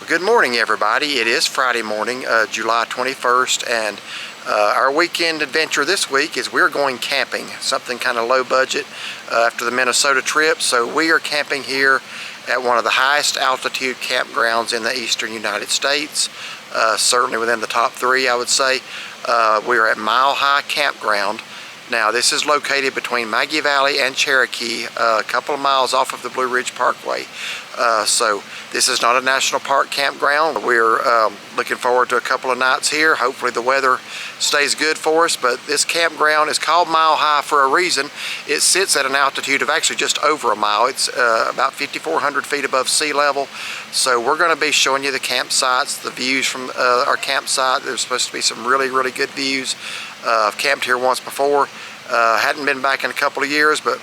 Good morning, everybody. It is Friday morning, July 21st, and our weekend adventure this week is we're going camping, something kind of low budget after the Minnesota trip. So we are camping here at one of the highest altitude campgrounds in the eastern United States, certainly within the top three, I would say. We are at Mile High Campground. Now, this is located between Maggie Valley and Cherokee, a couple of miles off of the Blue Ridge Parkway. So this is not a national park campground. We're looking forward to a couple of nights here. Hopefully the weather stays good for us, but this campground is called Mile High for a reason. It sits at an altitude of actually just over a mile. It's about 5,400 feet above sea level. So we're going to be showing you the campsites, the views from our campsite. There's supposed to be some really good views. I've camped here once before. Hadn't been back in a couple of years, but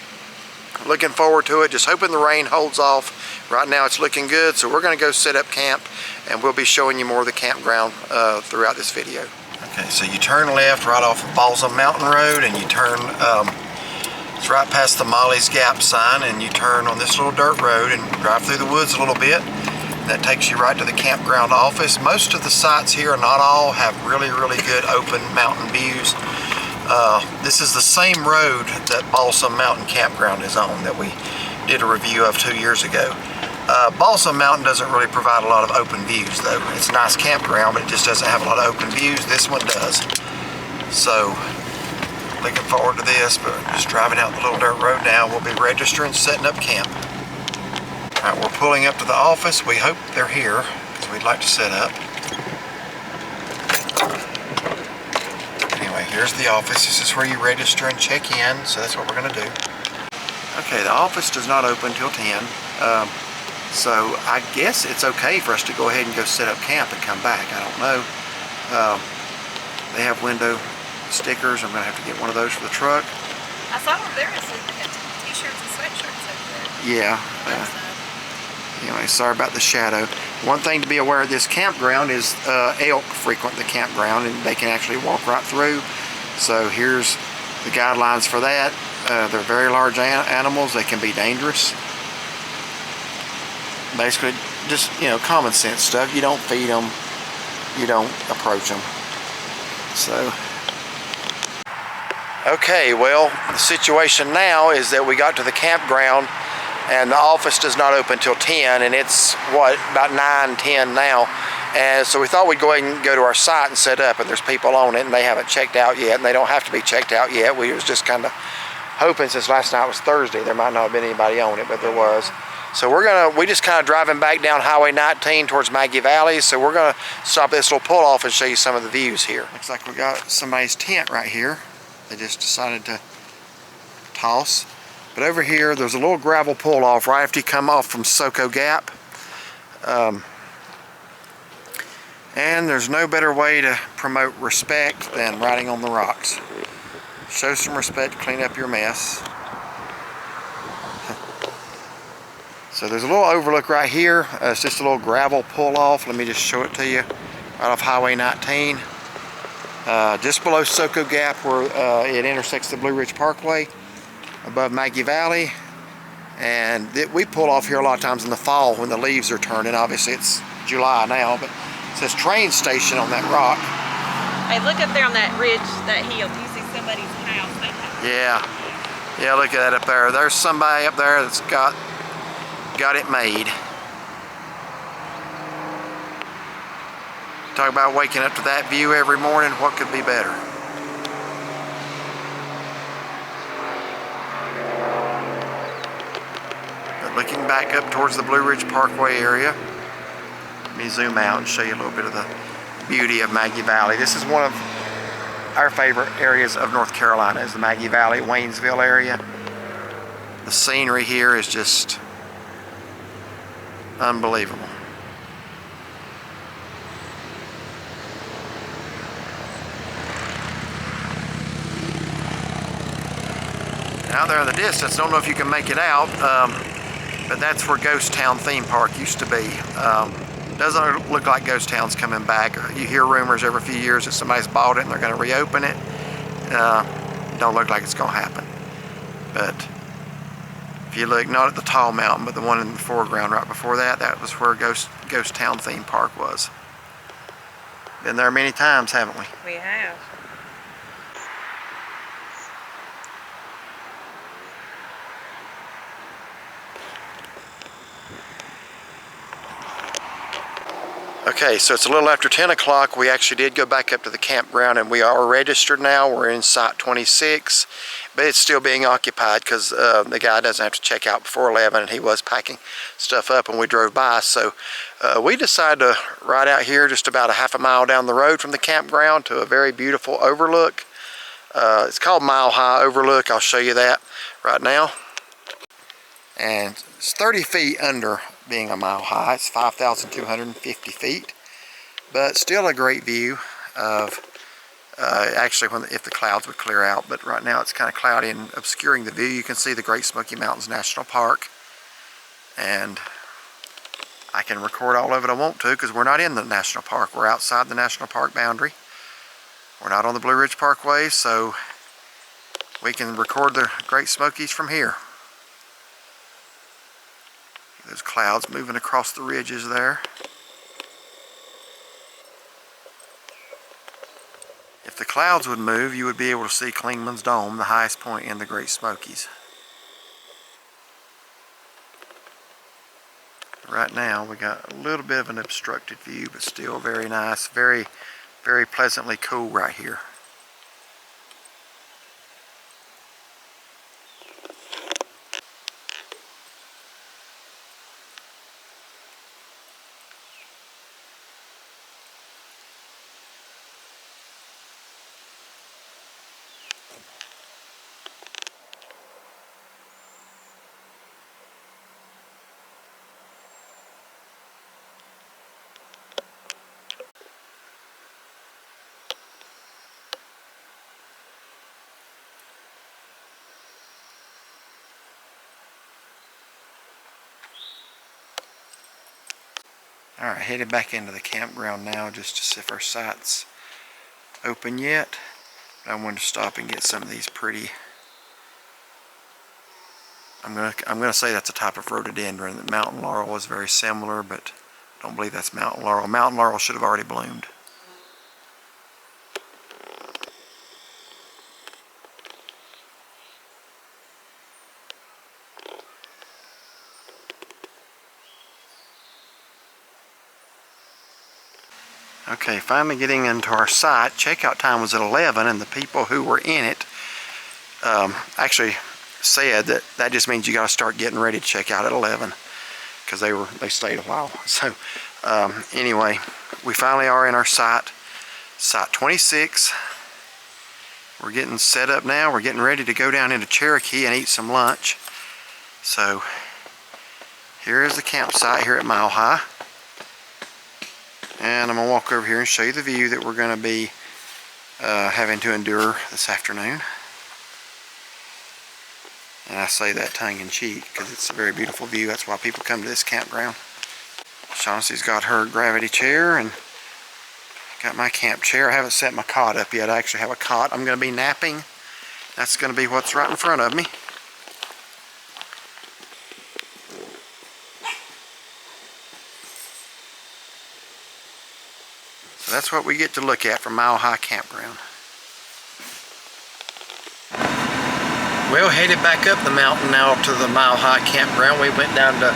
looking forward to it. Just hoping the rain holds off. Right now it's looking good, so we're going to go set up camp, and we'll be showing you more of the campground throughout this video. Okay, so you turn left right off of Balsam Mountain Road, and you turn, it's right past the Molly's Gap sign, and you turn on this little dirt road and drive through the woods a little bit. That takes you right to the campground office. Most of the sites here, not all, have really good open mountain views. This is the same road that Balsam Mountain Campground is on that we did a review of 2 years ago. Balsam Mountain doesn't really provide a lot of open views though. It's a nice campground, but it just doesn't have a lot of open views. This one does. So, looking forward to this, but just driving out the little dirt road now. We'll be registering, setting up camp. Alright, we're pulling up to the office. We hope they're here, because we'd like to set up. Anyway, here's the office. This is where you register and check in, so that's what we're going to do. Okay, the office does not open till 10, so I guess it's okay for us to go ahead and go set up camp and come back. I don't know. They have window stickers. I'm going to have to get one of those for the truck. I saw over there, it said they had t-shirts and sweatshirts over there. Yeah. Anyway, sorry about the shadow. One thing to be aware of this campground is elk frequent the campground, and they can actually walk right through. So here's the guidelines for that. They're very large animals. They can be dangerous. Basically, just, you know, common sense stuff. You don't feed them. You don't approach them. So, okay, well, the situation now is that we got to the campground and the office does not open till 10, and it's, what, about 9, 10 now. And so we thought we'd go ahead and go to our site and set up, and there's people on it, and they haven't checked out yet, and they don't have to be checked out yet. We was just kind of hoping, since last night was Thursday, there might not have been anybody on it, but there was. So we just kind of driving back down Highway 19 towards Maggie Valley, so we're gonna stop this little pull-off and show you some of the views here. Looks like we got somebody's tent right here. They just decided to toss. But over here, there's a little gravel pull-off right after you come off from Soco Gap. And there's no better way to promote respect than riding on the rocks. Show some respect, clean up your mess. So there's a little overlook right here. It's just a little gravel pull-off. Let me just show it to you. Right off Highway 19. Just below Soco Gap, where it intersects the Blue Ridge Parkway, above Maggie Valley. And we pull off here a lot of times in the fall when the leaves are turning. Obviously it's July now, but it says train station on that rock. Hey, look up there on that ridge, that hill. Do you see somebody's house? Yeah, look at that up there. There's somebody up there that's got it made. Talk about waking up to that view every morning. What could be better? Looking back up towards the Blue Ridge Parkway area. Let me zoom out and show you a little bit of the beauty of Maggie Valley. This is one of our favorite areas of North Carolina, is the Maggie Valley, Waynesville area. The scenery here is just unbelievable. Out there in the distance, don't know if you can make it out, but that's where Ghost Town Theme Park used to be. Doesn't look like Ghost Town's coming back. You hear rumors every few years that somebody's bought it and they're going to reopen it. Don't look like it's going to happen. But If you look, not at the tall mountain, but the one in the foreground right before that, that was where Ghost Town Theme Park was. Been there many times, haven't we? We have. Okay, so it's a little after 10 o'clock. We actually did go back up to the campground, and we are registered now. We're in Site 26, but it's still being occupied because the guy doesn't have to check out before 11, and he was packing stuff up when we drove by. So we decided to ride out here just about a half a mile down the road from the campground to a very beautiful overlook. It's called Mile High Overlook. I'll show you that right now. And it's 30 feet under being a mile high. It's 5,250 feet, but still a great view of actually if the clouds would clear out, but right now it's kind of cloudy and obscuring the view. You can see the Great Smoky Mountains National Park, and I can record all of it I want to because we're not in the national park. We're outside the national park boundary. We're not on the Blue Ridge Parkway, so we can record the Great Smokies from here. Those clouds moving across the ridges there. If the clouds would move, you would be able to see Clingman's Dome, the highest point in the Great Smokies. Right now we got a little bit of an obstructed view, but still very nice, very, very pleasantly cool right here. Alright, headed back into the campground now just to see if our site's open yet. I wanted to stop and get some of these pretty, I'm gonna say that's a type of rhododendron. The mountain laurel is very similar, but I don't believe that's mountain laurel. Mountain laurel should have already bloomed. Okay, finally getting into our site. Checkout time was at 11, and the people who were in it actually said that just means you got to start getting ready to check out at 11 because they stayed a while. So anyway, we finally are in our site 26. We're getting set up now. We're getting ready to go down into Cherokee and eat some lunch. So here is the campsite here at Mile High. And I'm going to walk over here and show you the view that we're going to be having to endure this afternoon. And I say that tongue-in-cheek because it's a very beautiful view. That's why people come to this campground. Shaughnessy's got her gravity chair and got my camp chair. I haven't set my cot up yet. I actually have a cot. I'm going to be napping. That's going to be what's right in front of me. So that's what we get to look at from Mile High Campground. Well, headed back up the mountain now to the Mile High Campground. We went down to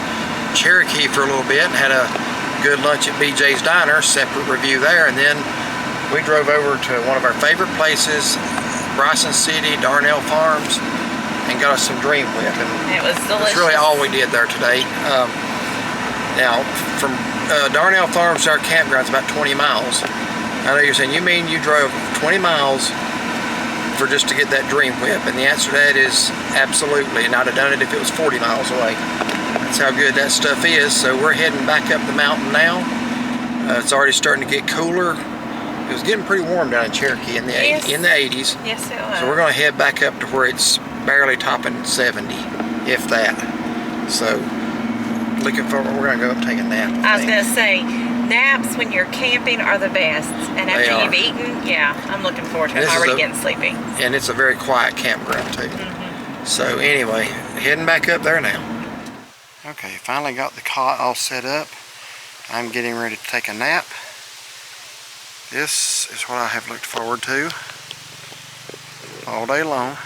Cherokee for a little bit and had a good lunch at BJ's Diner, separate review there, and then we drove over to one of our favorite places, Bryson City, Darnell Farms, and got us some Dream Whip. And it was delicious. That's really all we did there today. Now, from Darnell Farms to our campground is about 20 miles. I know you're saying, you mean you drove 20 miles for just to get that Dream Whip? And the answer to that is absolutely, and I'd have done it if it was 40 miles away. That's how good that stuff is. So we're heading back up the mountain now. It's already starting to get cooler. It was getting pretty warm down in Cherokee in the 80s. Yes, it was. So we're going to head back up to where it's barely topping 70, if that. So looking forward, we're going to go up and take a nap. I was going to say, naps when you're camping are the best. And after you've eaten, yeah, I'm looking forward to it. I'm already getting sleepy. And it's a very quiet campground too. So anyway, heading back up there now. Okay, finally got the cot all set up. I'm getting ready to take a nap. This is what I have looked forward to all day long.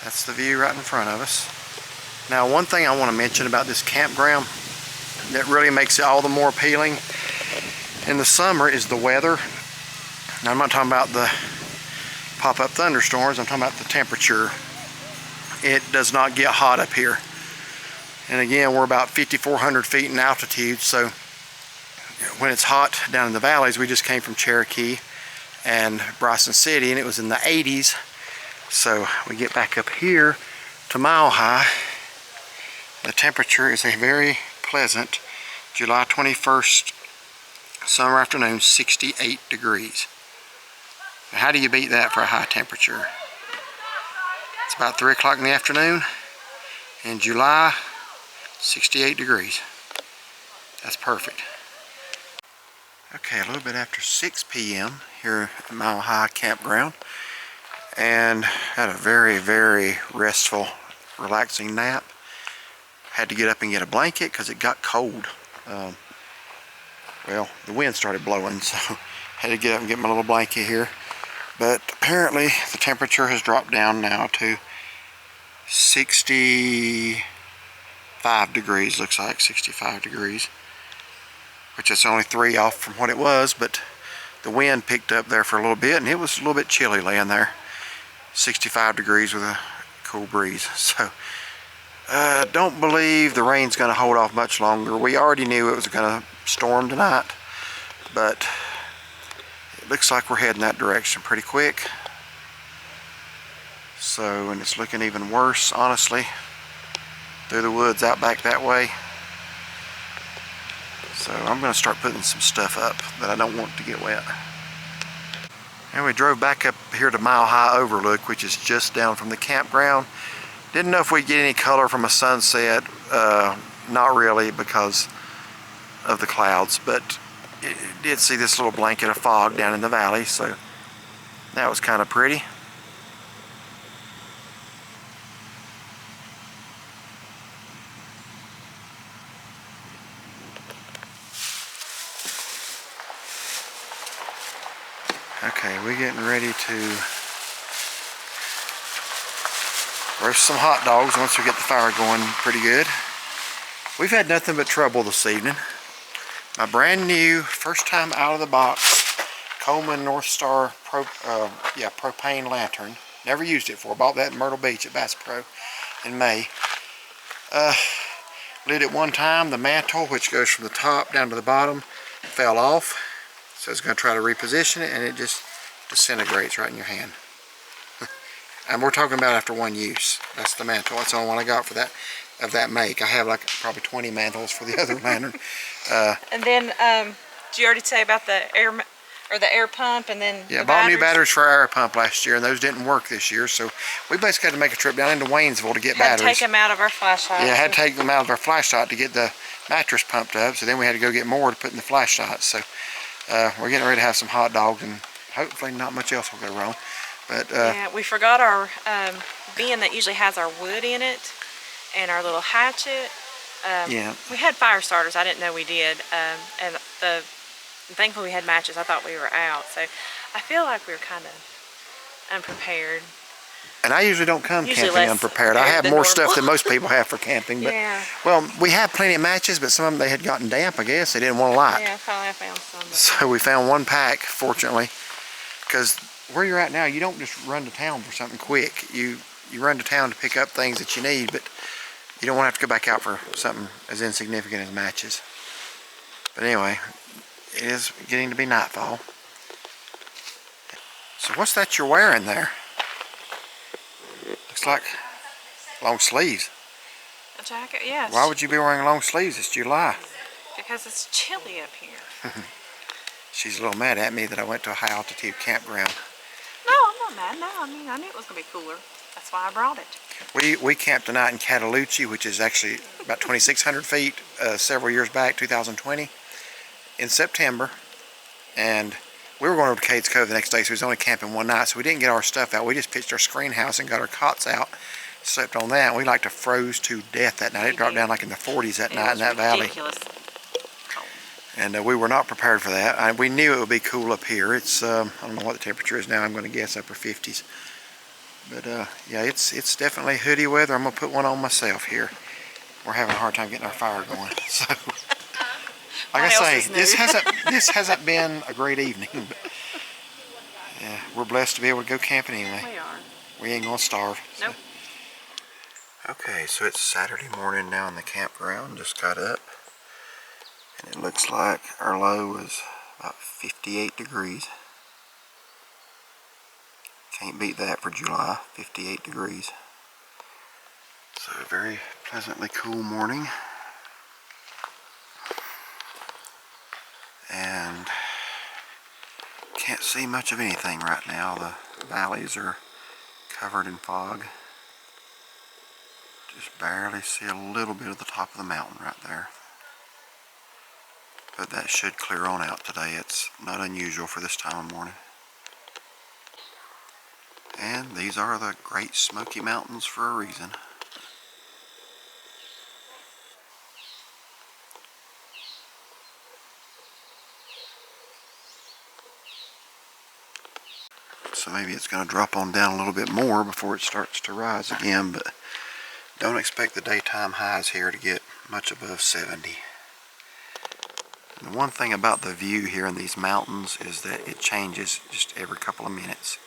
That's the view right in front of us. Now, one thing I want to mention about this campground that really makes it all the more appealing in the summer is the weather. Now, I'm not talking about the pop-up thunderstorms, I'm talking about the temperature. It does not get hot up here. And again, we're about 5,400 feet in altitude, so when it's hot down in the valleys, we just came from Cherokee and Bryson City, and it was in the 80s. So we get back up here to Mile High. The temperature is a very pleasant July 21st summer afternoon, 68 degrees. Now, how do you beat that for a high temperature? It's about 3 o'clock in the afternoon in July, 68 degrees. That's perfect. Okay, a little bit after 6 p.m. here at Mile High Campground, and had a very, very restful, relaxing nap. Had to get up and get a blanket because it got cold. Well, the wind started blowing, so had to get up and get my little blanket here. But apparently the temperature has dropped down now to 65 degrees, looks like 65 degrees, which is only 3 off from what it was, but the wind picked up there for a little bit, and it was a little bit chilly laying there. 65 degrees with a cool breeze. So don't believe the rain's going to hold off much longer. We already knew it was going to storm tonight, but it looks like we're heading that direction pretty quick. So, and it's looking even worse, honestly, through the woods out back that way. So I'm going to start putting some stuff up that I don't want to get wet. And we drove back up here to Mile High Overlook, which is just down from the campground. Didn't know if we'd get any color from a sunset. Not really, because of the clouds, but it did see this little blanket of fog down in the valley, so that was kind of pretty. Okay, we're getting ready to roast some hot dogs once we get the fire going pretty good. We've had nothing but trouble this evening. My brand new, first time out of the box, Coleman North Star propane lantern. Never used it before. Bought that in Myrtle Beach at Bass Pro in May. Lit it one time. The mantle, which goes from the top down to the bottom, fell off. So I was going to try to reposition it, and it just disintegrates right in your hand. And we're talking about after one use. That's the mantle. That's the only one I got for that, of that make. I have like probably 20 mantles for the other lantern. And then, did you already say about the air pump, and then yeah, bought new batteries for our air pump last year, and those didn't work this year. So we basically had to make a trip down into Waynesville to get batteries. Had to take them out of our flashlight. Yeah, had to take them out of our flashlight to get the mattress pumped up. So then we had to go get more to put in the flashlight. So we're getting ready to have some hot dogs, and hopefully not much else will go wrong. But yeah, we forgot our bin that usually has our wood in it, and our little hatchet. Yeah. We had fire starters. I didn't know we did. And thankfully we had matches. I thought we were out. So I feel like we were kind of unprepared. And I usually don't come camping unprepared. I have more stuff than most people have for camping. But, yeah. Well, we have plenty of matches, but some of them they had gotten damp, I guess. They didn't want to light. Yeah, finally I found some. So we found one pack, fortunately, because where you're at now, you don't just run to town for something quick. You run to town to pick up things that you need, but you don't want to have to go back out for something as insignificant as matches. But anyway, it is getting to be nightfall. So what's that you're wearing there? Looks like long sleeves. A jacket, yes. Why would you be wearing long sleeves? It's July. Because it's chilly up here. She's a little mad at me that I went to a high altitude campground. No, I'm not mad. No, I mean, I knew it was going to be cooler. That's why I brought it. We camped tonight in Cataloochee, which is actually about 2,600 feet, several years back, 2020, in September. And we were going over to Cades Cove the next day, so we was only camping one night, so we didn't get our stuff out. We just pitched our screen house and got our cots out, slept on that, and we like to froze to death that night. It dropped down like in the 40s that night in that valley. And we were not prepared for that. We knew it would be cool up here. It's I don't know what the temperature is now. I'm going to guess upper 50s. But yeah, it's definitely hoodie weather. I'm going to put one on myself here. We're having a hard time getting our fire going. So, like I say, this hasn't been a great evening. But yeah, we're blessed to be able to go camping anyway. We are. We ain't going to starve. Nope. So. Okay, so it's Saturday morning now in the campground. Just got up. And it looks like our low is about 58 degrees. Can't beat that for July, 58 degrees. So a very pleasantly cool morning. And can't see much of anything right now. The valleys are covered in fog. Just barely see a little bit of the top of the mountain right there. But that should clear on out today. It's not unusual for this time of morning. And these are the Great Smoky Mountains for a reason. So maybe it's going to drop on down a little bit more before it starts to rise again, but don't expect the daytime highs here to get much above 70. And the one thing about the view here in these mountains is that it changes just every couple of minutes.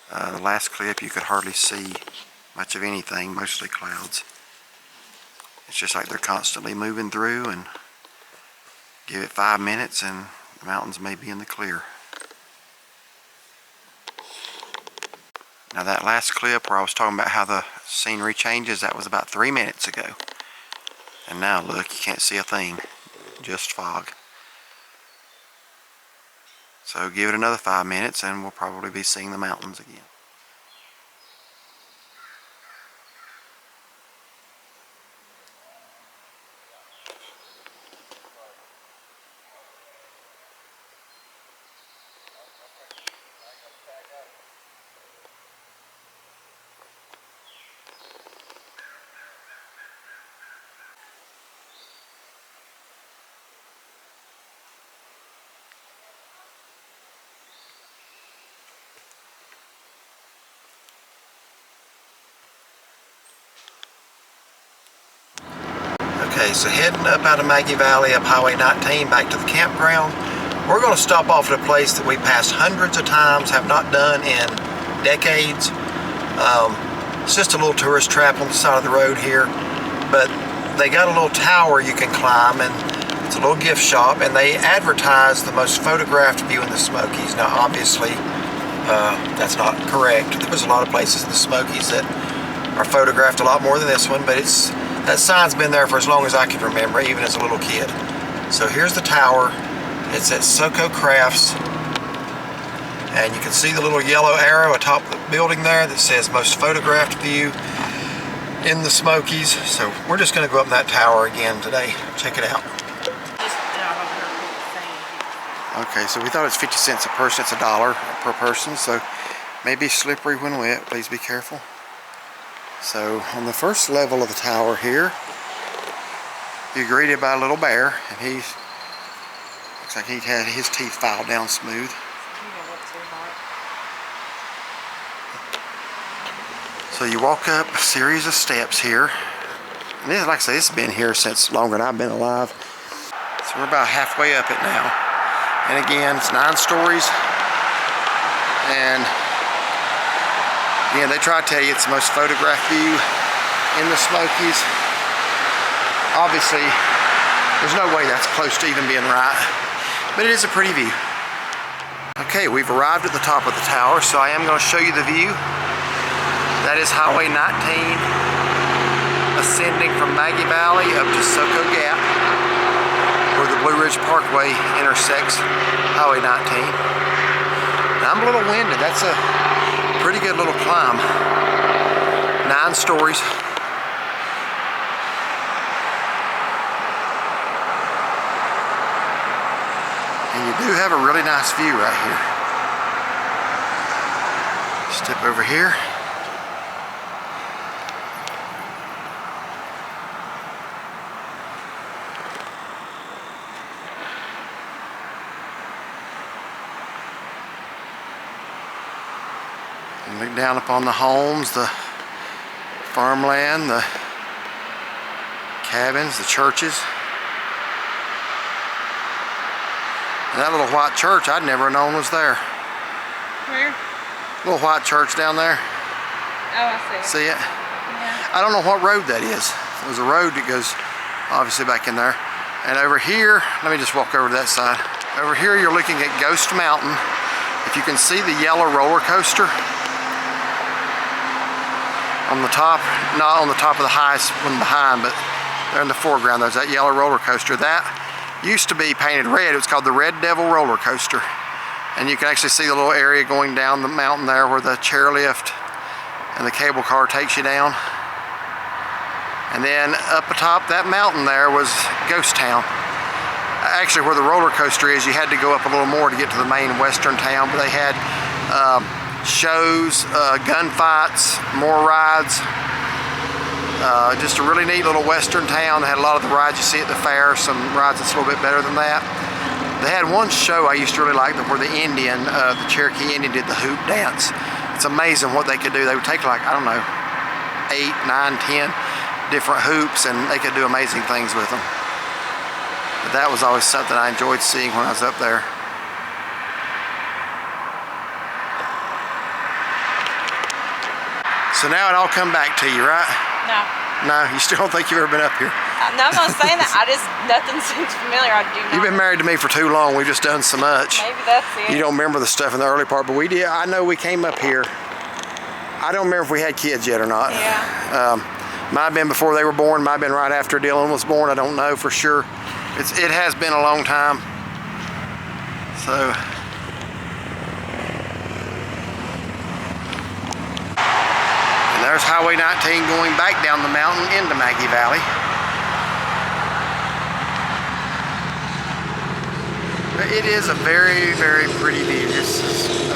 The last clip you could hardly see much of anything, mostly clouds. It's just like they're constantly moving through, and give it 5 minutes and the mountains may be in the clear. Now that last clip where I was talking about how the scenery changes, that was about 3 minutes ago. And now look, you can't see a thing. Just fog. So give it another 5 minutes and we'll probably be seeing the mountains again. Okay, so heading up out of Maggie Valley, up Highway 19, back to the campground. We're going to stop off at a place that we passed hundreds of times, have not done in decades. It's just a little tourist trap on the side of the road here, but they got a little tower you can climb, and it's a little gift shop, and they advertise the most photographed view in the Smokies. Now, obviously, that's not correct. There's a lot of places in the Smokies that are photographed a lot more than this one, but that sign's been there for as long as I can remember, even as a little kid. So here's the tower. It's at Soko Crafts. And you can see the little yellow arrow atop the building there that says most photographed view in the Smokies. So we're just going to go up in that tower again today. Check it out. Okay, so we thought it's 50 cents a person. It's $1 per person. So maybe slippery when wet. Please be careful. So on the first level of the tower here, you're greeted by a little bear, and looks like he had his teeth filed down smooth. So you walk up a series of steps here. And this, like I say, this has been here since longer than I've been alive. So we're about halfway up it now. And again, it's 9 stories. And again, they try to tell you it's the most photographed view in the Smokies. Obviously, there's no way that's close to even being right, but it is a pretty view. Okay, we've arrived at the top of the tower, so I am going to show you the view. That is Highway 19, ascending from Maggie Valley up to Soko Gap, where the Blue Ridge Parkway intersects Highway 19. Now, I'm a little winded. That's a pretty good little climb. 9 stories. And you do have a really nice view right here. Step over here. And look down upon the homes, the farmland, the cabins, the churches. And that little white church I'd never known was there. Where? Little white church down there. Oh, I see. See it? Yeah. I don't know what road that is. There's a road that goes obviously back in there. And over here, let me just walk over to that side. Over here you're looking at Ghost Mountain. If you can see the yellow roller coaster on the top, not on the top of the highest one behind, but there in the foreground, there's that yellow roller coaster. That used to be painted red. It was called the Red Devil roller coaster. And you can actually see the little area going down the mountain there where the chairlift and the cable car takes you down. And then up atop that mountain there was Ghost Town. Actually, where the roller coaster is, you had to go up a little more to get to the main western town, but they had shows, gunfights, more rides. Just a really neat little western town. They had a lot of the rides you see at the fair, some rides that's a little bit better than that. They had one show I used to really like where the Cherokee Indian did the hoop dance. It's amazing what they could do. They would take like, I don't know, 8, 9, 10 different hoops and they could do amazing things with them. But that was always something I enjoyed seeing when I was up there. So now it all come back to you, right? No. No, you still don't think you've ever been up here? No, I'm not saying that. Nothing seems familiar. I do not. You've been married to me for too long. We've just done so much. Maybe that's it. You don't remember the stuff in the early part, but we did. I know we came up here. I don't remember if we had kids yet or not. Yeah. Might have been before they were born. Might have been right after Dylan was born. I don't know for sure. It has been a long time. So. There's Highway 19 going back down the mountain into Maggie Valley. But it is a very, very pretty view. It's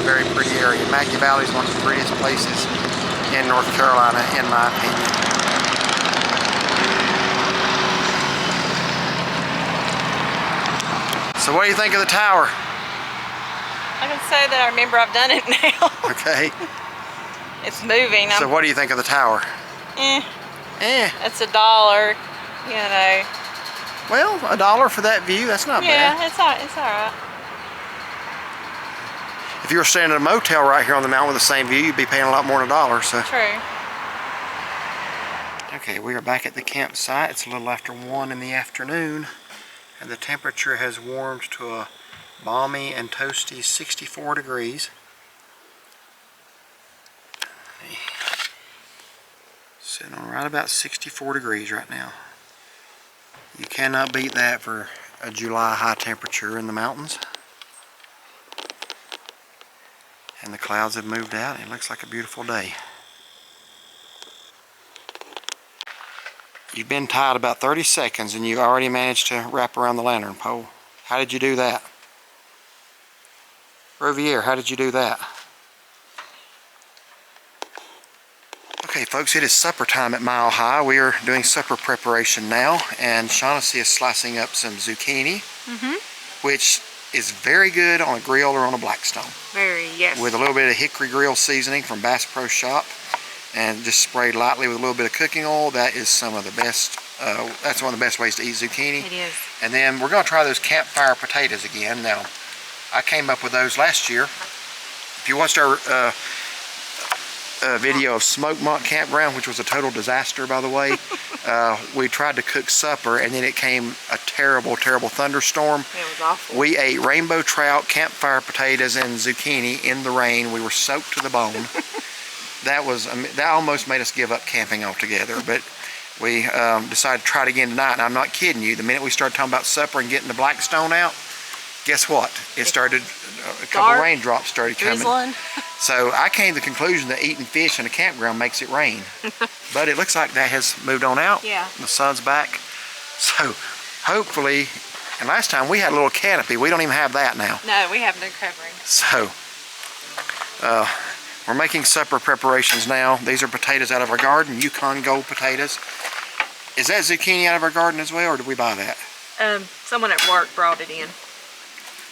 a very pretty area. Maggie Valley is one of the prettiest places in North Carolina, in my opinion. So what do you think of the tower? I can say that I remember I've done it now. Okay. It's moving. So what do you think of the tower? It's $1, you know. Well, $1 for that view, that's not bad. Yeah, it's all right. If you were staying at a motel right here on the mountain with the same view, you'd be paying a lot more than $1. So. True. Okay, we are back at the campsite. It's a little after 1 in the afternoon, and the temperature has warmed to a balmy and toasty 64 degrees. Sitting on right about 64 degrees right now. You cannot beat that for a July high temperature in the mountains. And the clouds have moved out. It looks like a beautiful day. You've been tied about 30 seconds and you already managed to wrap around the lantern pole. How did you do that? Rovier, how did you do that? Okay folks, it is supper time at Mile High. We are doing supper preparation now, and Shaughnessy is slicing up some zucchini, which is very good on a grill or on a Blackstone. Very, yes. With a little bit of hickory grill seasoning from Bass Pro Shop, and just sprayed lightly with a little bit of cooking oil. That is some of the best, that's one of the best ways to eat zucchini. It is. And then we're going to try those campfire potatoes again. Now, I came up with those last year. If you watched our video of Smokemont Campground, which was a total disaster, by the way, we tried to cook supper and then it came a terrible, terrible thunderstorm. It was awful. We ate rainbow trout, campfire potatoes, and zucchini in the rain. We were soaked to the bone. That almost made us give up camping altogether, but we decided to try it again tonight, and I'm not kidding you. The minute we started talking about supper and getting the Blackstone out, guess what? It started, a couple raindrops started coming. Drizzling. So I came to the conclusion that eating fish in a campground makes it rain. But it looks like that has moved on out. Yeah. The sun's back. So hopefully And last time we had a little canopy. We don't even have that now. No, we have no covering. So, we're making supper preparations now. These are potatoes out of our garden, Yukon Gold potatoes. Is that zucchini out of our garden as well, or did we buy that? Someone at work brought it in.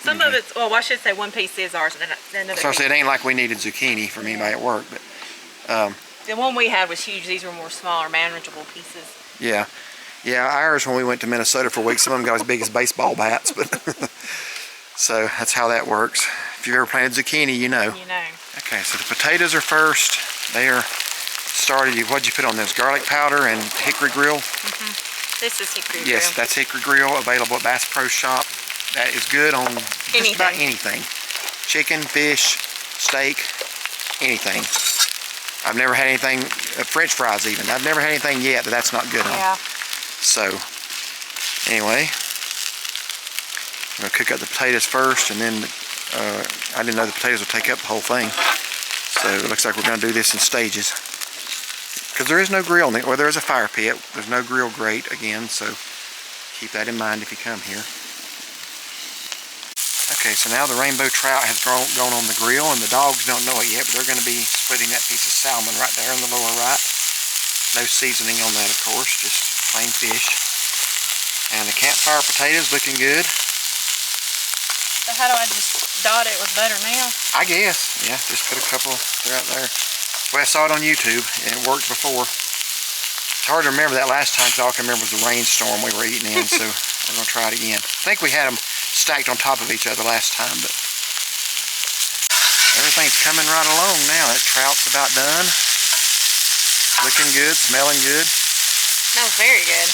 Some of it's, well, I should say one piece is ours, and then another So I piece. said it ain't like we needed zucchini from anybody at work, but The one we had was huge. These were more smaller, manageable pieces. yeah. Yeah, ours when we went to Minnesota for a week, some of them got as big as baseball bats, but so that's how that works. If you've ever planted zucchini, you know. You know. Okay, so the potatoes are first. They are started. What'd you put on this? Garlic powder and hickory grill? This is hickory grill. Yes, that's hickory grill, available at Bass Pro Shop. That is good on just about anything. Chicken, fish, steak, anything. I've never had anything, French fries even. I've never had anything yet that's not good on. Yeah. So, anyway, I'm going to cook up the potatoes first, and then I didn't know the potatoes would take up the whole thing. So it looks like we're going to do this in stages. Because there is no grill, well, there is a fire pit. There's no grill grate again, so keep that in mind if you come here. Okay, so now the rainbow trout has gone on the grill, and the dogs don't know it yet, but they're going to be splitting that piece of salmon right there in the lower right. No seasoning on that, of course, just plain fish. And the campfire potatoes looking good. So how do I just dot it with butter now? I guess, yeah, just put a couple right there. Well, I saw it on YouTube, and it worked before. It's hard to remember that last time, because all I can remember was the rainstorm we were eating in, so we're going to try it again. I think we had them stacked on top of each other last time, but everything's coming right along now. That trout's about done. Looking good, smelling good. Smells very good.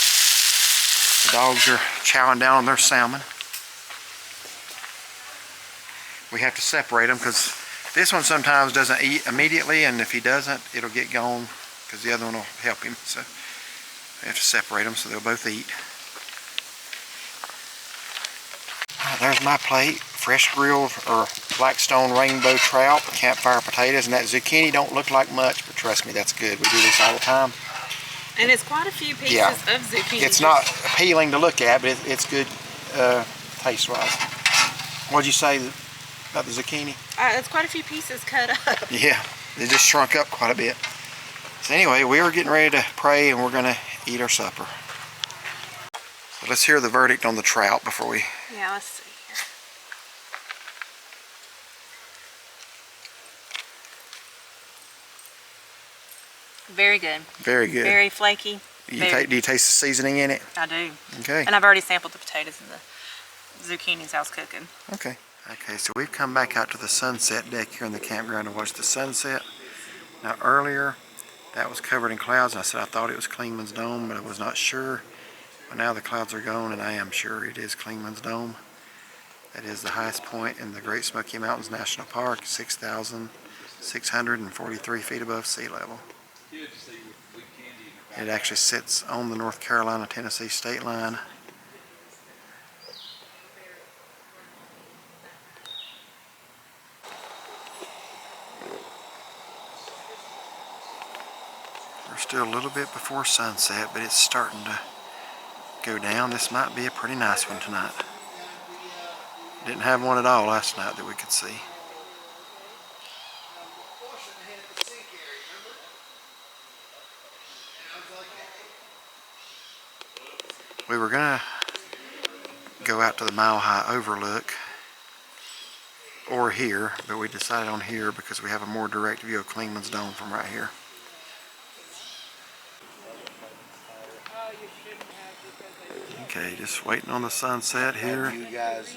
The dogs are chowing down on their salmon. We have to separate them because this one sometimes doesn't eat immediately, and if he doesn't, it'll get gone because the other one will help him. So we have to separate them so they'll both eat. There's my plate. Fresh grilled or Blackstone rainbow trout, campfire potatoes, and that zucchini don't look like much, but trust me, that's good. We do this all the time. And it's quite a few pieces of zucchini. It's not appealing to look at, but it's good taste-wise. What'd you say about the zucchini? It's quite a few pieces cut up. Yeah, they just shrunk up quite a bit. So anyway, we are getting ready to pray, and we're going to eat our supper. So let's hear the verdict on the trout before we... Yeah, let's see here. Very good. Very good. Very flaky. Do you taste the seasoning in it? I do. Okay. And I've already sampled the potatoes and the zucchinis I was cooking. Okay. Okay, so we've come back out to the sunset deck here in the campground to watch the sunset. Now earlier, that was covered in clouds, and I said I thought it was Clingman's Dome, but I was not sure. But now the clouds are gone, and I am sure it is Clingman's Dome. That is the highest point in the Great Smoky Mountains National Park, 6,643 feet above sea level. It actually sits on the North Carolina-Tennessee state line. We're still a little bit before sunset, but it's starting to go down. This might be a pretty nice one tonight. Didn't have one at all last night that we could see. We were gonna go out to the Mile High Overlook or here, but we decided on here because we have a more direct view of Clingman's Dome from right here. Okay, just waiting on the sunset here. Have you guys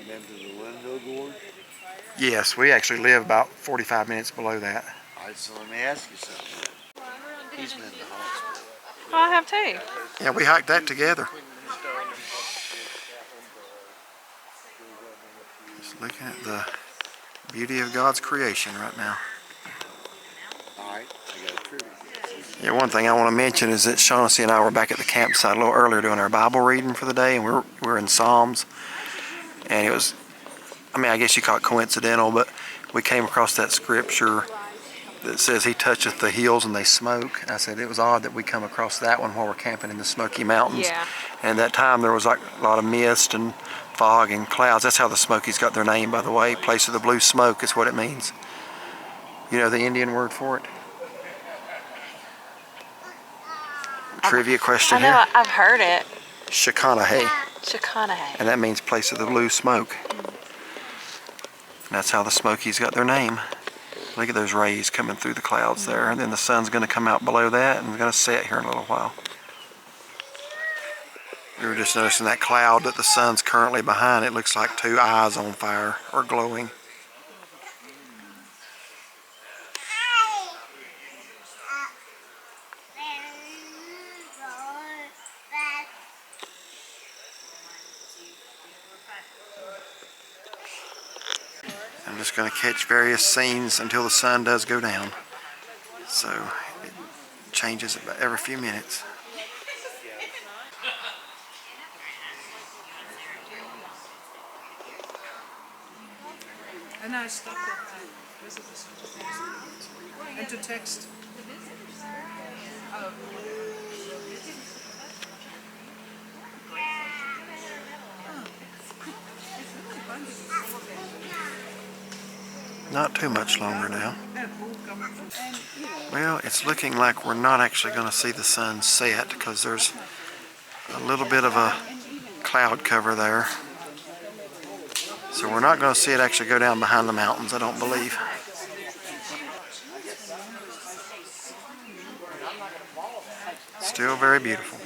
been to the Window Gorge? Yes, we actually live about 45 minutes below that. Alright, so let me ask you something. He's been to Huntsville. Well, I have too. Yeah, we hiked that together. Just looking at the beauty of God's creation right now. Alright, I got a trivia. Yeah, one thing I want to mention is that Shaughnessy and I were back at the campsite a little earlier doing our Bible reading for the day, and we're in Psalms. And it was, I mean, I guess you call it coincidental, but we came across that scripture that says he toucheth the hills and they smoke. I said it was odd that we come across that one while we're camping in the Smoky Mountains. Yeah. And that time there was like a lot of mist and fog and clouds. That's how the Smokies got their name, by the way. Place of the blue smoke is what it means. You know the Indian word for it? Trivia question here. I know, I've heard it. Shikanahay. Chicanahay. And that means place of the blue smoke. And that's how the Smokies got their name. Look at those rays coming through the clouds there, and then the sun's going to come out below that and it's going to set here in a little while. We were just noticing that cloud that the sun's currently behind. It looks like two eyes on fire or glowing. I'm just going to catch various scenes until the sun does go down. So it changes about every few minutes. And I stopped at visitors and to text. Not too much longer now. Well, it's looking like we're not actually going to see the sun set because there's a little bit of a cloud cover there. So we're not going to see it actually go down behind the mountains, I don't believe. Still very beautiful.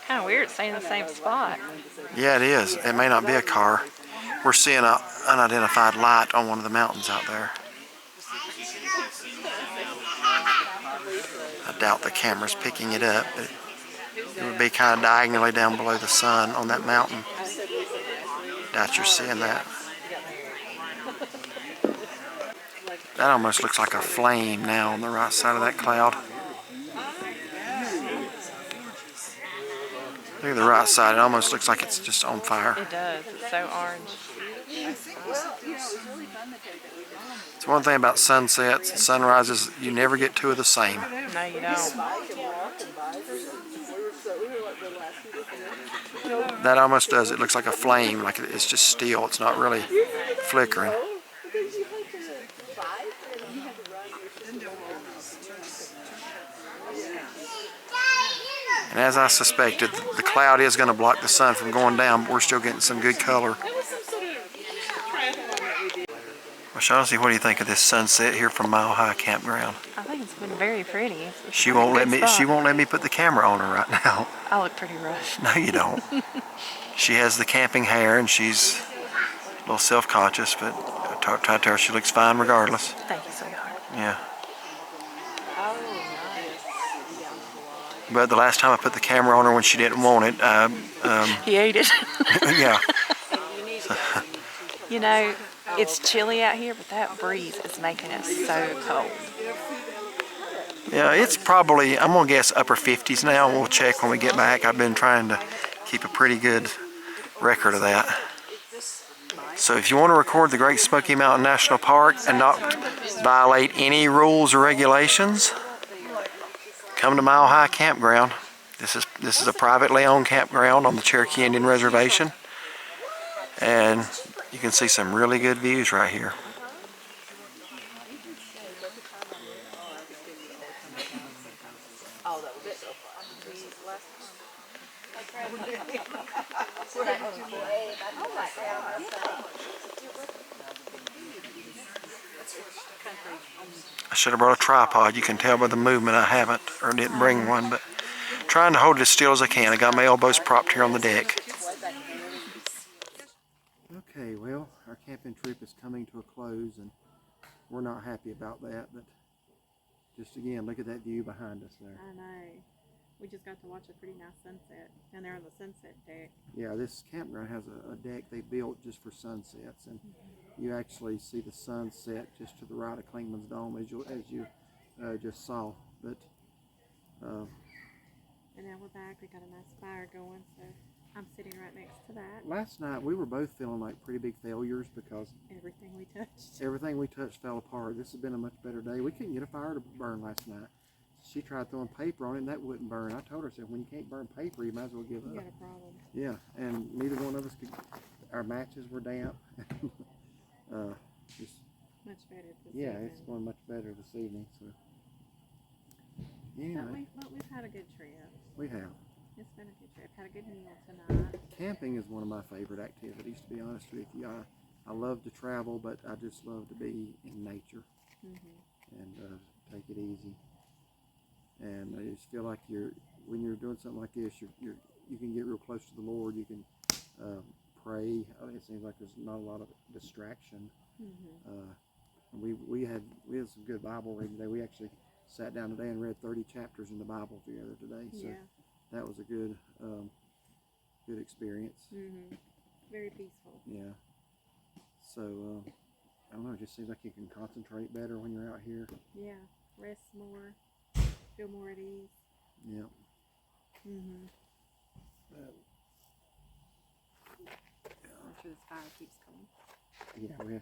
Kind of weird staying in the same spot. Yeah, it is. It may not be a car. We're seeing an unidentified light on one of the mountains out there. I doubt the camera's picking it up, but it would be kind of diagonally down below the sun on that mountain. Doubt you're seeing that. That almost looks like a flame now on the right side of that cloud. Look at the right side. It almost looks like it's just on fire. It does. It's so orange. It's one thing about sunsets and sunrises, you never get two of the same. No, you don't. That almost does. It looks like a flame, like it's just still. It's not really flickering. And as I suspected, the cloud is going to block the sun from going down, but we're still getting some good color. Well, Shaughnessy, what do you think of this sunset here from Mile High Campground? I think it's been very pretty. She won't let me put the camera on her right now. I look pretty rough. No, you don't. She has the camping hair and she's a little self-conscious, but I tried to tell her she looks fine regardless. Thank you, sweetheart. Yeah. But the last time I put the camera on her when she didn't want it, He ate it. yeah. You know, it's chilly out here, but that breeze is making it so cold. Yeah, it's probably, I'm going to guess upper 50s now. We'll check when we get back. I've been trying to keep a pretty good record of that. So if you want to record the Great Smoky Mountain National Park and not violate any rules or regulations, come to Mile High Campground. This is a privately owned campground on the Cherokee Indian Reservation. And you can see some really good views right here. I should have brought a tripod. You can tell by the movement I haven't, or didn't bring one, but trying to hold it as still as I can. I got my elbows propped here on the deck. Okay, well, our camping trip is coming to a close, and we're not happy about that, but just again, look at that view behind us there. I know. We just got to watch a pretty nice sunset down there on the sunset deck. Yeah, this campground has a deck they built just for sunsets, and you actually see the sunset just to the right of Klingman's Dome as you just saw. But And now we're back. We got a nice fire going, so I'm sitting right next to that. Last night we were both feeling like pretty big failures because Everything we touched. everything we touched fell apart. This has been a much better day. We couldn't get a fire to burn last night. She tried throwing paper on it and that wouldn't burn. I told her, I said, when you can't burn paper, you might as well give You up. got a problem. Yeah, and neither one of us could. Our matches were damp. Just, Much better this yeah, evening. it's going much better this evening. So anyway, But we've had a good trip. we have. It's been a good trip. Had a good meal tonight. Camping is one of my favorite activities, to be honest with you. I love to travel, but I just love to be in nature and take it easy. And I just feel like when you're doing something like this, you can get real close to the Lord. You can pray. It seems like there's not a lot of distraction. We had some good Bible reading today. We actually sat down today and read 30 chapters in the Bible together today. So that was a good experience. Very peaceful. Yeah. So I don't know. It just seems like you can concentrate better when you're out here. Yeah. Rest more. Feel more at ease. Yeah. I'm sure this fire keeps coming. Yeah,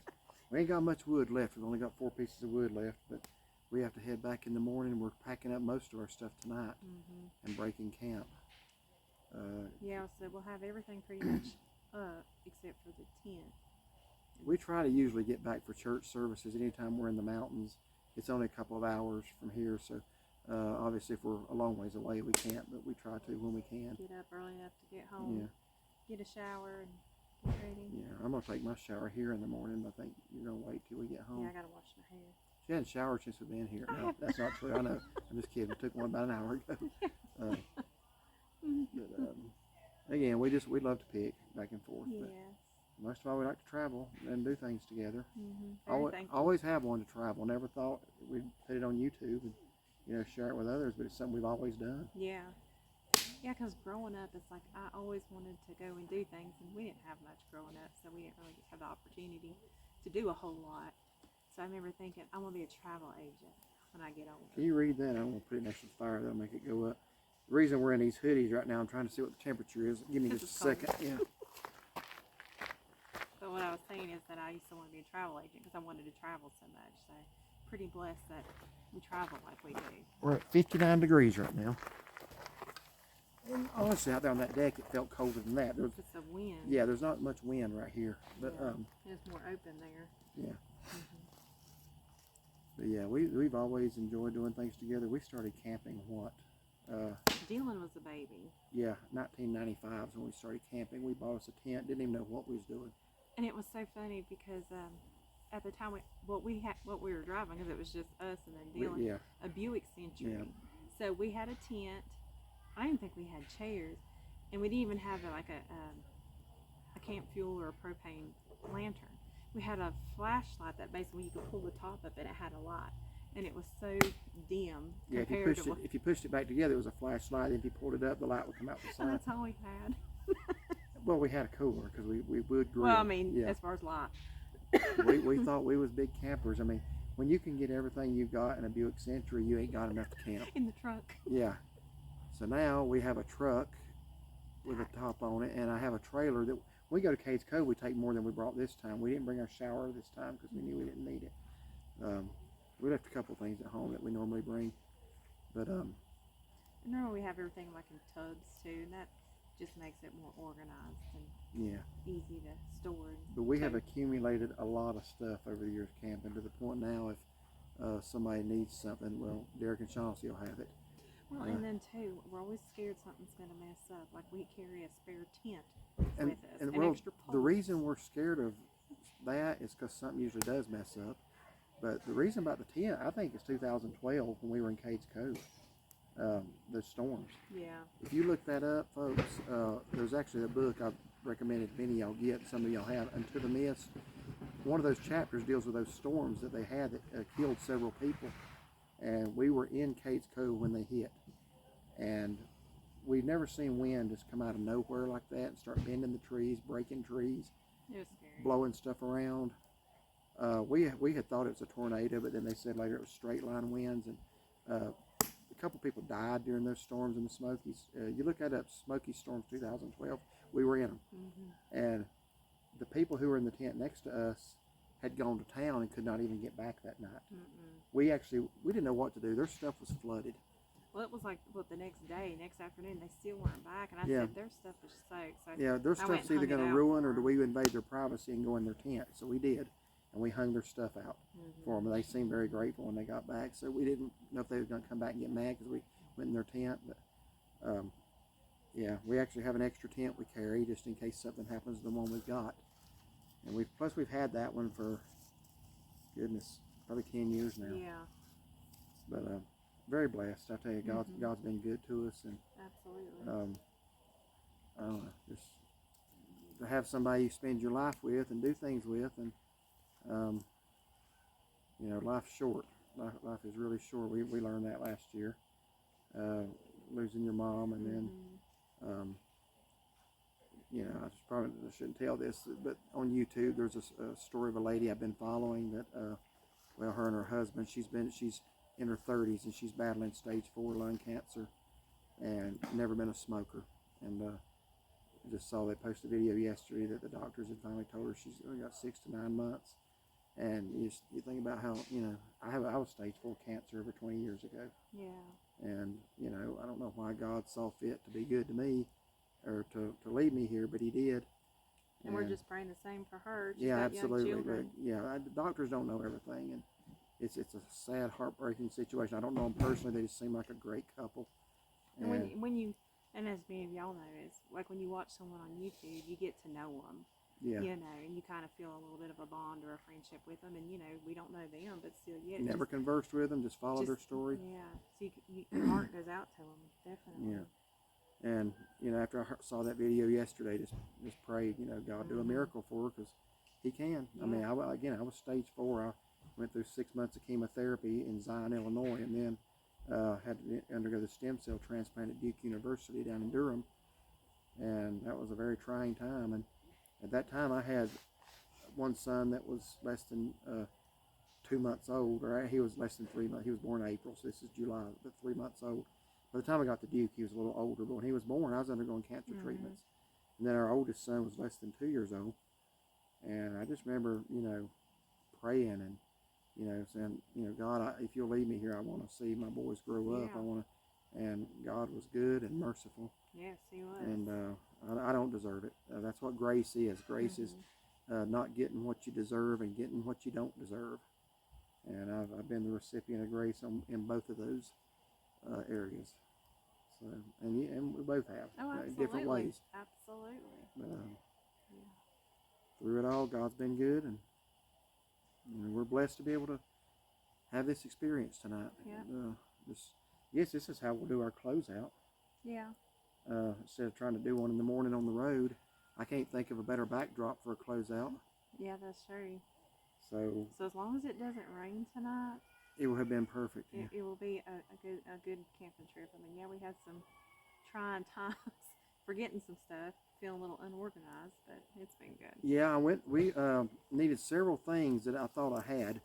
we ain't got much wood left. We've only got 4 pieces of wood left, but we have to head back in the morning. We're packing up most of our stuff tonight and breaking camp. Yeah, so we'll have everything pretty much up except for the tent. We try to usually get back for church services anytime we're in the mountains. It's only a couple of hours from here, so obviously if we're a long ways away we can't, but we try to when we can. Get up early enough to get home, get a shower, and get ready. Yeah, I'm going to take my shower here in the morning. I think you're going to wait till we get home. Yeah, I got to wash my hair. She hadn't showered since we've been here. No, that's not true. I know. I'm just kidding. We took one about an hour ago. Again, we love to pick back and forth. Yes. But most of all, we like to travel and do things together. Very thankful. Always have wanted to travel. Never thought we'd put it on YouTube and share it with others, but it's something we've always done. Yeah. Yeah, because growing up, it's like I always wanted to go and do things, and we didn't have much growing up, so we didn't really have the opportunity to do a whole lot. So I remember thinking, I want to be a travel agent when I get older. Can you read that? I'm going to put it next to the fire. That'll make it go up. The reason we're in these hoodies right now, I'm trying to see what the temperature is. Give me just a second. Yeah. But what I was saying is that I used to want to be a travel agent because I wanted to travel so much. So pretty blessed that we travel like we do. We're at 59 degrees right now. And honestly, out there on that deck, it felt colder than that. There was, It's a wind. yeah, there's not much wind right here, but It's more open there. yeah. But yeah, we've always enjoyed doing things together. We started camping Dylan was a baby. Yeah, 1995 is when we started camping. We bought us a tent. Didn't even know what we was doing. And it was so funny because at the time what we were driving, because it was just us and then Dylan, a Buick Century. Yeah. So we had a tent. I don't even think we had chairs, and we didn't even have like a camp fuel or a propane lantern. We had a flashlight that basically you could pull the top up and it had a light, and it was so dim compared to if you pushed it back together, it was a flashlight. If you pulled it up, the light would come out the side. that's all we had. Well, we had a cooler because we would grill. Well, I mean, as far as light. we thought we was big campers. I mean, when you can get everything you got in a Buick Century, you ain't got enough to camp. In the truck. Yeah. So now we have a truck with a top on it, and I have a trailer that when we go to Cades Cove, we take more than we brought this time. We didn't bring our shower this time because we knew we didn't need it. We left a couple things at home that we normally bring, but And normally we have everything like in tubs too, and that just makes it more organized and easy to store. But we have accumulated a lot of stuff over the years camping to the point now if somebody needs something, well, Derek and Chauncey will have it. Well, and then too, we're always scared something's going to mess up. Like we carry a spare tent with us, and an extra pole. The reason we're scared of that is because something usually does mess up. But the reason about the tent, I think it's 2012 when we were in Cades Cove. The storms. Yeah. If you look that up, folks, there's actually a book I've recommended many of y'all get, some of y'all have, Into the Mist. One of those chapters deals with those storms that they had that killed several people. And we were in Cades Cove when they hit. And we'd never seen wind just come out of nowhere like that and start bending the trees, breaking trees, It was scary. blowing stuff around. We had thought it was a tornado, but then they said later it was straight line winds. And a couple people died during those storms in the Smokies. You look that up, Smoky Storms 2012. We were in them, and the people who were in the tent next to us had gone to town and could not even get back that night. We didn't know what to do. Their stuff was flooded. Well, it was like, the next day, next afternoon, they still weren't back, and I Yeah. said, their stuff is soaked. So Yeah, their I went stuff's and either hung going it to out ruin for or do 'em. we invade their privacy and go in their tent. So we did, and we hung their stuff out for them. They seemed very grateful when they got back. So we didn't know if they were going to come back and get mad because we went in their tent. But yeah, we actually have an extra tent we carry just in case something happens to the one we've got. And we've had that one for, goodness, probably 10 years now. Yeah, But very blessed. I tell you, God's been good to us, and absolutely. I don't know, just to have somebody you spend your life with and do things with, and you know, life's short. Life is really short. We learned that last year, losing your mom, and then you know, I shouldn't tell this, but on YouTube there's a story of a lady I've been following that well, her and her husband, she's in her 30s and she's battling stage 4 lung cancer and never been a smoker. And I just saw they posted a video yesterday that the doctors had finally told her she's only got 6 to 9 months. And you think about how, you know, I was stage 4 cancer over 20 years ago. Yeah. And, you know, I don't know why God saw fit to be good to me or to leave me here, but he did. And we're just praying the same for her. She's Yeah, got absolutely. young children. But yeah, the doctors don't know everything, and it's a sad, heartbreaking situation. I don't know them personally. They just seem like a great couple. And when you, and as many of y'all know, is like when you watch someone on YouTube, you get to know them. Yeah. You know, and you kind of feel a little bit of a bond or a friendship with them. And, you know, we don't know them, but still, yeah. Never conversed with them, just followed their story. Yeah. So your heart goes out to them, definitely. Yeah. And, you know, after I saw that video yesterday, just prayed, you know, God do a miracle for her, because he can. Yeah. I mean, I was stage 4. I went through 6 months of chemotherapy in Zion, Illinois, and then had to undergo the stem cell transplant at Duke University down in Durham. And that was a very trying time. And at that time, I had one son that was less than 2 months old, or he was less than 3 months. He was born in April, so this is July, but 3 months old. By the time I got to Duke, he was a little older, but when he was born, I was undergoing cancer treatments. And then our oldest son was less than 2 years old. And I just remember, you know, praying and, you know, saying, you know, God, if you'll leave me here, I want to see my boys grow up. And God was good and merciful. Yes, he was. And I don't deserve it. That's what grace is. Grace is not getting what you deserve and getting what you don't deserve. And I've been the recipient of grace in both of those areas. So, and we both have in different ways. Absolutely. But through it all, God's been good, and we're blessed to be able to have this experience tonight. Yeah. Yes, this is how we'll do our closeout. Yeah. Instead of trying to do one in the morning on the road, I can't think of a better backdrop for a closeout. Yeah, that's true. So as long as it doesn't rain tonight, it would have been perfect. It will be a good camping trip. I mean, yeah, we had some trying times forgetting some stuff, feeling a little unorganized, but it's been good. Yeah, we needed several things that I thought I had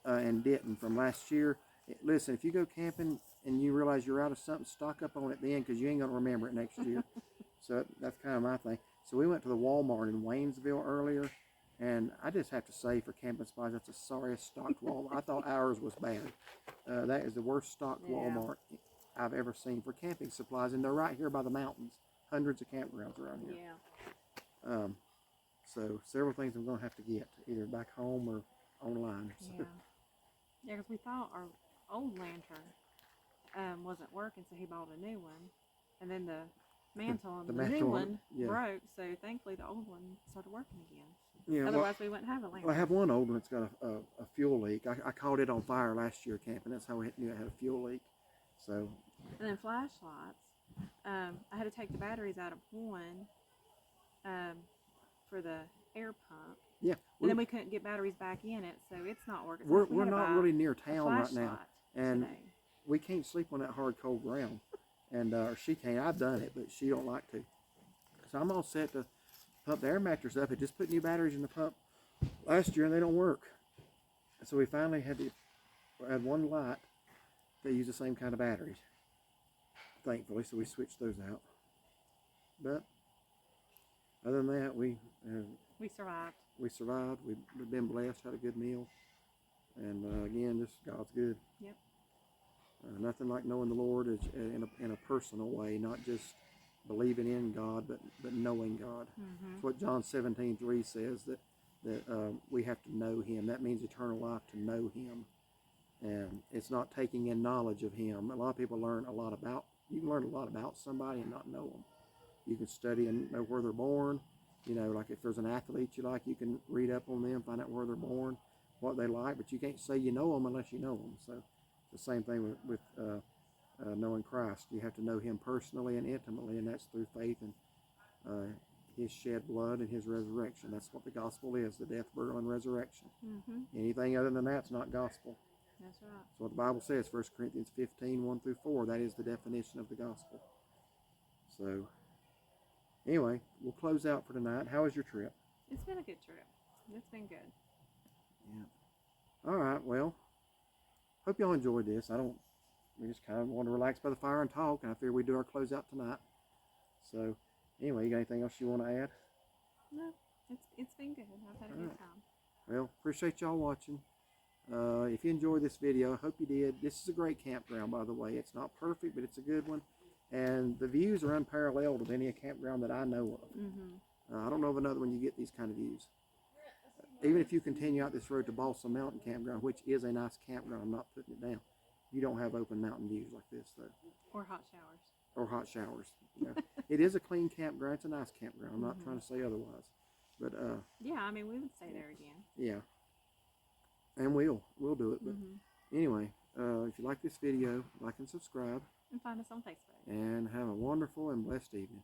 and didn't from last year. Listen, if you go camping and you realize you're out of something, stock up on it then, because you ain't going to remember it next year. So that's kind of my thing. So we went to the Walmart in Waynesville earlier, and I just have to say, for camping supplies, that's the sorriest stocked Walmart. I thought ours was bad. That is the worst stocked Walmart I've ever seen for camping supplies, and they're right here by the mountains. Hundreds of campgrounds around here. Yeah. So several things I'm going to have to get, either back home or online. So. Yeah, because we thought our old lantern wasn't working, so he bought a new one, and then the mantle on the new one broke, so thankfully the old one started working again. Yeah, otherwise we wouldn't have a lantern. Well, I have one old one that's got a fuel leak. I caught it on fire last year camping. That's how we knew it had a fuel leak. So. And then flashlights. I had to take the batteries out of one for the air pump. Yeah. And then we couldn't get batteries back in it, so it's not working. So we're not really near town right now, and today. We can't sleep on that hard, cold ground. And or she can't. I've done it, but she don't like to. So I'm all set to pump the air mattress up. I just put new batteries in the pump last year, and they don't work. So we finally had one light they use the same kind of batteries, thankfully, so we switched those out. But other than that, we survived. We survived. We've been blessed, had a good meal, and again, just God's good. Yep. Nothing like knowing the Lord is in a personal way, not just believing in God, but knowing God. It's what John 17:3 says, that we have to know Him. That means eternal life, to know Him. And it's not taking in knowledge of Him. A lot of people you can learn a lot about somebody and not know them. You can study and know where they're born. You know, like if there's an athlete you like, you can read up on them, find out where they're born, what they like, but you can't say you know them unless you know them. So it's the same thing with knowing Christ. You have to know Him personally and intimately, and that's through faith in His shed blood and His resurrection. That's what the gospel is, the death, burial, and resurrection. Anything other than that's not gospel. That's right. That's what the Bible says, 1 Corinthians 15:1-4. That is the definition of the gospel. So anyway, we'll close out for tonight. How was your trip? It's been a good trip. It's been good. Yeah. All right. Well, hope y'all enjoyed this. We just kind of want to relax by the fire and talk, and I figure we do our closeout tonight. So anyway, you got anything else you want to add? No, it's been good. I've had a good time. Well, appreciate y'all watching. If you enjoyed this video, I hope you did. This is a great campground, by the way. It's not perfect, but it's a good one. And the views are unparalleled of any campground that I know of. I don't know of another one you get these kind of views. Even if you continue out this road to Balsam Mountain Campground, which is a nice campground, I'm not putting it down, you don't have open mountain views like this, though. Or hot showers. Or hot showers. Yeah. It is a clean campground. It's a nice campground. I'm not trying to say otherwise. But yeah, I mean, we would stay there again. Yeah. And we'll do it. But anyway, if you like this video, like and subscribe. And find us on Facebook. And have a wonderful and blessed evening.